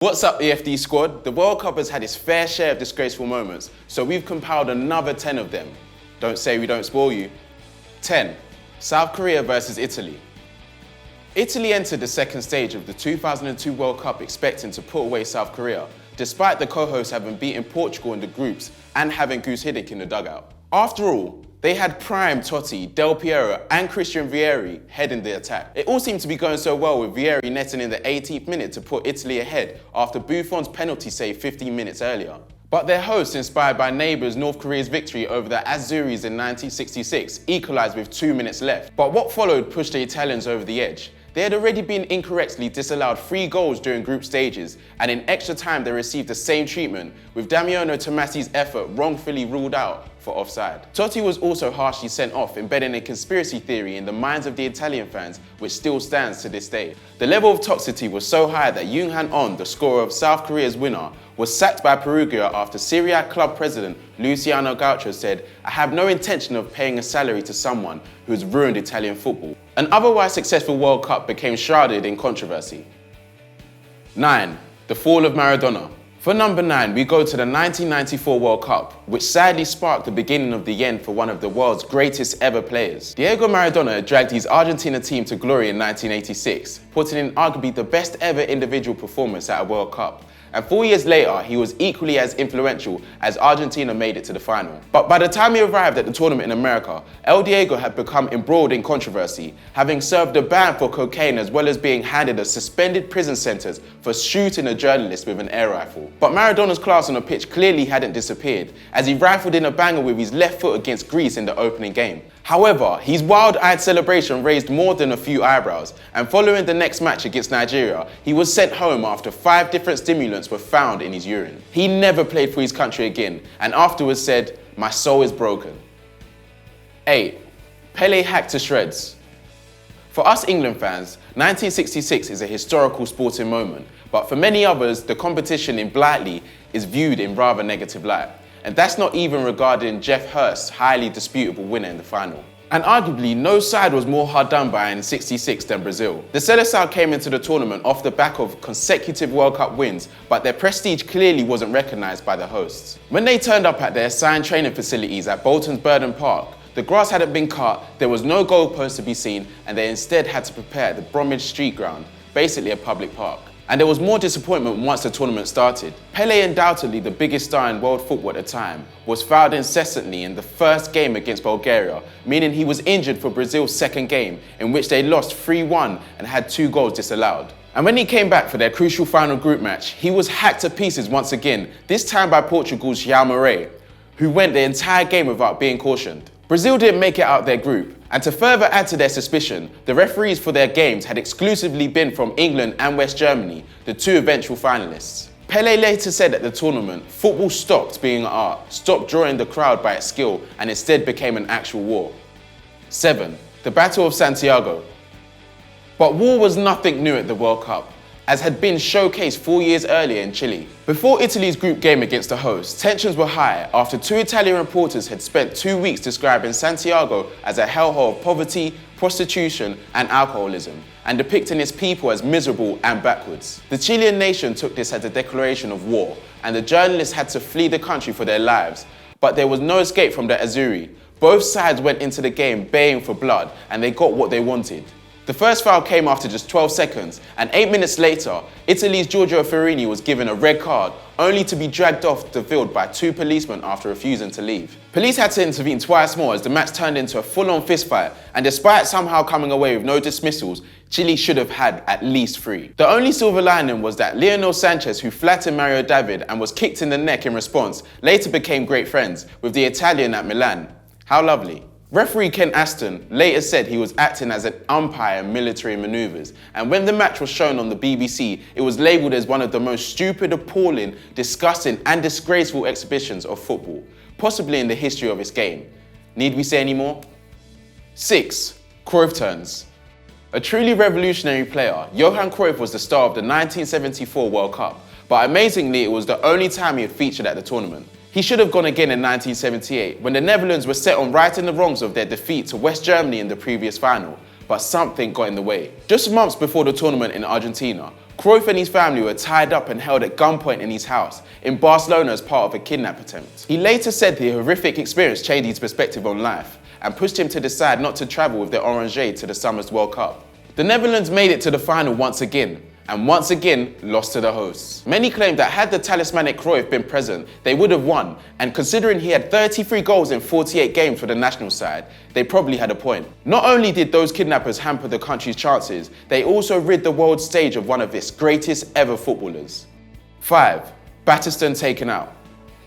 What's up, EFD squad? The World Cup has had its fair share of disgraceful moments, so we've compiled another 10 of them. Don't say we don't spoil you. 10. South Korea versus Italy. Italy entered the second stage of the 2002 World Cup expecting to put away South Korea, despite the co-hosts having beaten Portugal in the groups and having Goose Hiddink in the dugout. After all, they had prime Totti, Del Piero and Christian Vieri heading the attack. It all seemed to be going so well with Vieri netting in the 18th minute to put Italy ahead after Buffon's penalty save 15 minutes earlier. But their hosts, inspired by neighbours North Korea's victory over the Azuris in 1966, equalised with 2 minutes left. But what followed pushed the Italians over the edge. They had already been incorrectly disallowed 3 goals during group stages, and in extra time they received the same treatment, with Damiano Tomasi's effort wrongfully ruled out for offside. Totti was also harshly sent off, embedding a conspiracy theory in the minds of the Italian fans, which still stands to this day. The level of toxicity was so high that Yoon Han-on, the scorer of South Korea's winner, was sacked by Perugia after Serie A club president Luciano Gaucho said, "I have no intention of paying a salary to someone who has ruined Italian football." An otherwise successful World Cup became shrouded in controversy. 9. The fall of Maradona. For number 9, we go to the 1994 World Cup, which sadly sparked the beginning of the end for one of the world's greatest ever players. Diego Maradona dragged his Argentina team to glory in 1986, putting in arguably the best ever individual performance at a World Cup. And 4 years later, he was equally as influential as Argentina made it to the final. But by the time he arrived at the tournament in America, El Diego had become embroiled in controversy, having served a ban for cocaine as well as being handed a suspended prison sentence for shooting a journalist with an air rifle. But Maradona's class on the pitch clearly hadn't disappeared, as he rifled in a banger with his left foot against Greece in the opening game. However, his wild-eyed celebration raised more than a few eyebrows, and following the next match against Nigeria, he was sent home after 5 different stimulants were found in his urine. He never played for his country again, and afterwards said, "My soul is broken." 8. Pele hacked to shreds. For us England fans, 1966 is a historical sporting moment, but for many others, the competition in Blighty is viewed in rather negative light. And that's not even regarding Jeff Hurst's highly disputable winner in the final. And arguably, no side was more hard done by in '66 than Brazil. The Seleção came into the tournament off the back of consecutive World Cup wins, but their prestige clearly wasn't recognised by the hosts. When they turned up at their assigned training facilities at Bolton's Burden Park, the grass hadn't been cut, there was no goalpost to be seen, and they instead had to prepare at the Bromwich Street Ground, basically a public park. And there was more disappointment once the tournament started. Pele, undoubtedly the biggest star in world football at the time, was fouled incessantly in the first game against Bulgaria, meaning he was injured for Brazil's second game, in which they lost 3-1 and had 2 goals disallowed. And when he came back for their crucial final group match, he was hacked to pieces once again, this time by Portugal's João Moreira, who went the entire game without being cautioned. Brazil didn't make it out their group, and to further add to their suspicion, the referees for their games had exclusively been from England and West Germany, the 2 eventual finalists. Pele later said at the tournament, football stopped being art, stopped drawing the crowd by its skill, and instead became an actual war. 7. The Battle of Santiago. But war was nothing new at the World Cup, as had been showcased 4 years earlier in Chile. Before Italy's group game against the hosts, tensions were high after 2 Italian reporters had spent 2 weeks describing Santiago as a hellhole of poverty, prostitution and alcoholism, and depicting its people as miserable and backwards. The Chilean nation took this as a declaration of war, and the journalists had to flee the country for their lives. But there was no escape from the Azzurri. Both sides went into the game baying for blood, and they got what they wanted. The first foul came after just 12 seconds, and 8 minutes later, Italy's Giorgio Ferrini was given a red card, only to be dragged off the field by 2 policemen after refusing to leave. Police had to intervene twice more as the match turned into a full-on fistfight, and despite somehow coming away with no dismissals, Chile should have had at least 3. The only silver lining was that Lionel Sanchez, who flattered Mario David and was kicked in the neck in response, later became great friends with the Italian at Milan. How lovely. Referee Ken Aston later said he was acting as an umpire in military maneuvers, and when the match was shown on the BBC, it was labelled as one of the most stupid, appalling, disgusting and disgraceful exhibitions of football, possibly in the history of its game. Need we say any more? 6. Cruyff turns. A truly revolutionary player, Johan Cruyff was the star of the 1974 World Cup, but amazingly it was the only time he had featured at the tournament. He should have gone again in 1978, when the Netherlands were set on righting the wrongs of their defeat to West Germany in the previous final, but something got in the way. Just months before the tournament in Argentina, Cruyff and his family were tied up and held at gunpoint in his house in Barcelona as part of a kidnap attempt. He later said the horrific experience changed his perspective on life and pushed him to decide not to travel with the Orange to the summer's World Cup. The Netherlands made it to the final once again, and once again lost to the hosts. Many claim that had the talismanic Cruyff been present, they would have won, and considering he had 33 goals in 48 games for the national side, they probably had a point. Not only did those kidnappers hamper the country's chances, they also rid the world stage of one of its greatest ever footballers. 5. Battiston taken out.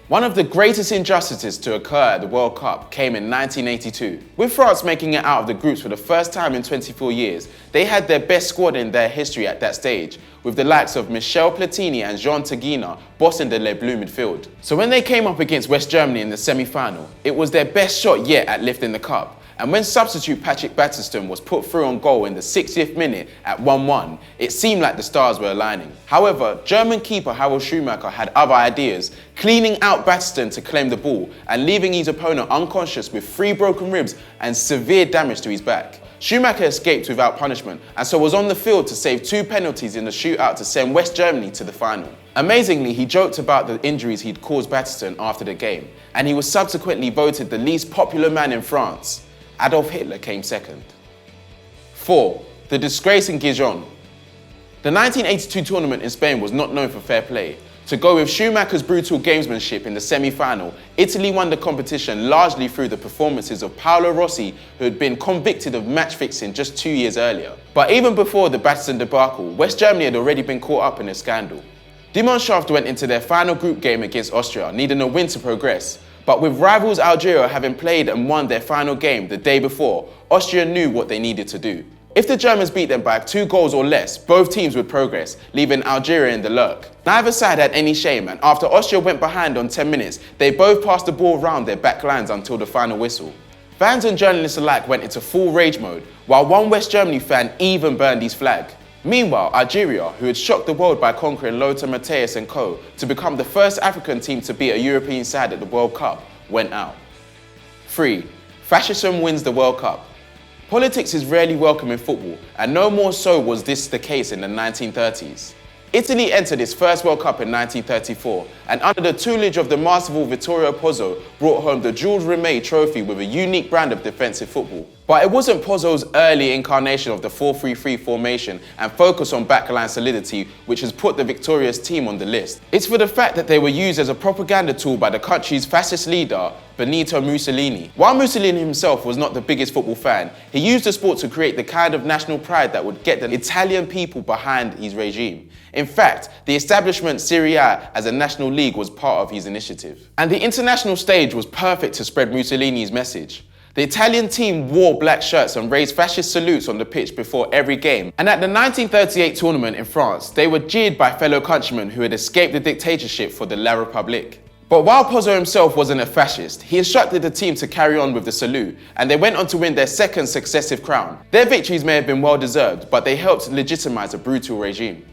One of the greatest injustices to occur at the World Cup came in 1982. With France making it out of the groups for the first time in 24 years, they had their best squad in their history at that stage, with the likes of Michel Platini and Jean Teguina bossing the Les Bleus midfield. So when they came up against West Germany in the semi-final, it was their best shot yet at lifting the cup. And when substitute Patrick Battiston was put through on goal in the 60th minute at 1-1, it seemed like the stars were aligning. However, German keeper Harald Schumacher had other ideas, cleaning out Battiston to claim the ball and leaving his opponent unconscious with 3 broken ribs and severe damage to his back. Schumacher escaped without punishment and so was on the field to save 2 penalties in the shootout to send West Germany to the final. Amazingly, he joked about the injuries he'd caused Battiston after the game, and he was subsequently voted the least popular man in France. Adolf Hitler came second. 4. The disgrace in Gijón. The 1982 tournament in Spain was not known for fair play. To go with Schumacher's brutal gamesmanship in the semi-final, Italy won the competition largely through the performances of Paolo Rossi, who had been convicted of match fixing just 2 years earlier. But even before the Battiston debacle, West Germany had already been caught up in a scandal. Die Mannschaft went into their final group game against Austria, needing a win to progress. But with rivals Algeria having played and won their final game the day before, Austria knew what they needed to do. If the Germans beat them by 2 goals or less, both teams would progress, leaving Algeria in the lurk. Neither side had any shame, and after Austria went behind on 10 minutes, they both passed the ball round their back lines until the final whistle. Fans and journalists alike went into full rage mode, while one West Germany fan even burned his flag. Meanwhile, Algeria, who had shocked the world by conquering Lothar Matthäus and co. to become the first African team to beat a European side at the World Cup, went out. 3. Fascism wins the World Cup. Politics is rarely welcome in football, and no more so was this the case in the 1930s. Italy entered its first World Cup in 1934, and under the tutelage of the masterful Vittorio Pozzo, brought home the Jules Rimet trophy with a unique brand of defensive football. But it wasn't Pozzo's early incarnation of the 4-3-3 formation and focus on backline solidity which has put the victorious team on the list. It's for the fact that they were used as a propaganda tool by the country's fascist leader, Benito Mussolini. While Mussolini himself was not the biggest football fan, he used the sport to create the kind of national pride that would get the Italian people behind his regime. In fact, the establishment Serie A as a national league was part of his initiative. And the international stage was perfect to spread Mussolini's message. The Italian team wore black shirts and raised fascist salutes on the pitch before every game. And at the 1938 tournament in France, they were jeered by fellow countrymen who had escaped the dictatorship for the La République. But while Pozzo himself wasn't a fascist, he instructed the team to carry on with the salute, and they went on to win their 2nd successive crown. Their victories may have been well deserved, but they helped legitimize a brutal regime.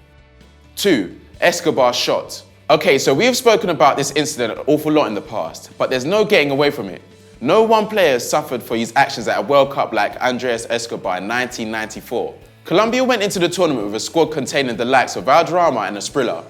2. Escobar's shot. Okay, so we have spoken about this incident an awful lot in the past, but there's no getting away from it. No one player has suffered for his actions at a World Cup like Andres Escobar in 1994. Colombia went into the tournament with a squad containing the likes of Valderrama and Asprilla,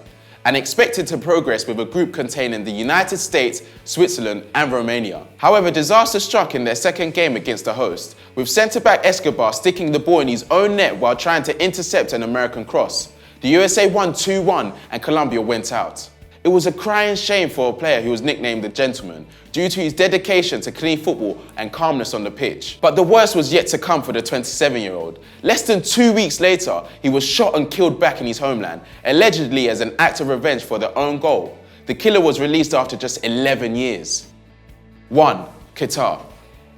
and expected to progress with a group containing the United States, Switzerland and Romania. However, disaster struck in their 2nd game against the host, with centre-back Escobar sticking the ball in his own net while trying to intercept an American cross. The USA won 2-1 and Colombia went out. It was a crying shame for a player who was nicknamed the Gentleman due to his dedication to clean football and calmness on the pitch. But the worst was yet to come for the 27-year-old. Less than 2 weeks later, he was shot and killed back in his homeland, allegedly as an act of revenge for their own goal. The killer was released after just 11 years. 1. Qatar.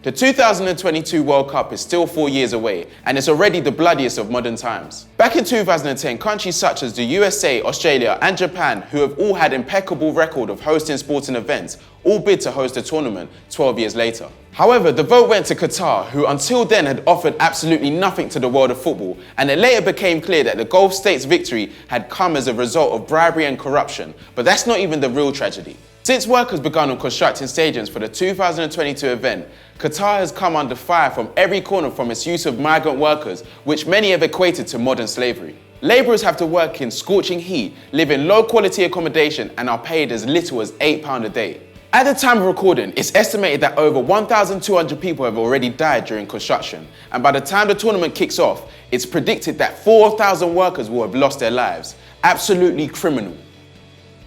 The 2022 World Cup is still 4 years away, and it's already the bloodiest of modern times. Back in 2010, countries such as the USA, Australia and Japan, who have all had impeccable record of hosting sporting events, all bid to host the tournament 12 years later. However, the vote went to Qatar, who until then had offered absolutely nothing to the world of football, and it later became clear that the Gulf states' victory had come as a result of bribery and corruption. But that's not even the real tragedy. Since work has begun on constructing stadiums for the 2022 event, Qatar has come under fire from every corner from its use of migrant workers, which many have equated to modern slavery. Labourers have to work in scorching heat, live in low quality accommodation and are paid as little as £8 a day. At the time of recording, it's estimated that over 1,200 people have already died during construction, and by the time the tournament kicks off, it's predicted that 4,000 workers will have lost their lives. Absolutely criminal.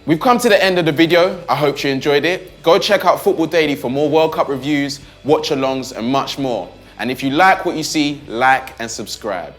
We've come to the end of the video. I hope you enjoyed it. Go check out Football Daily for more World Cup reviews, watch-alongs and much more. And if you like what you see, like and subscribe.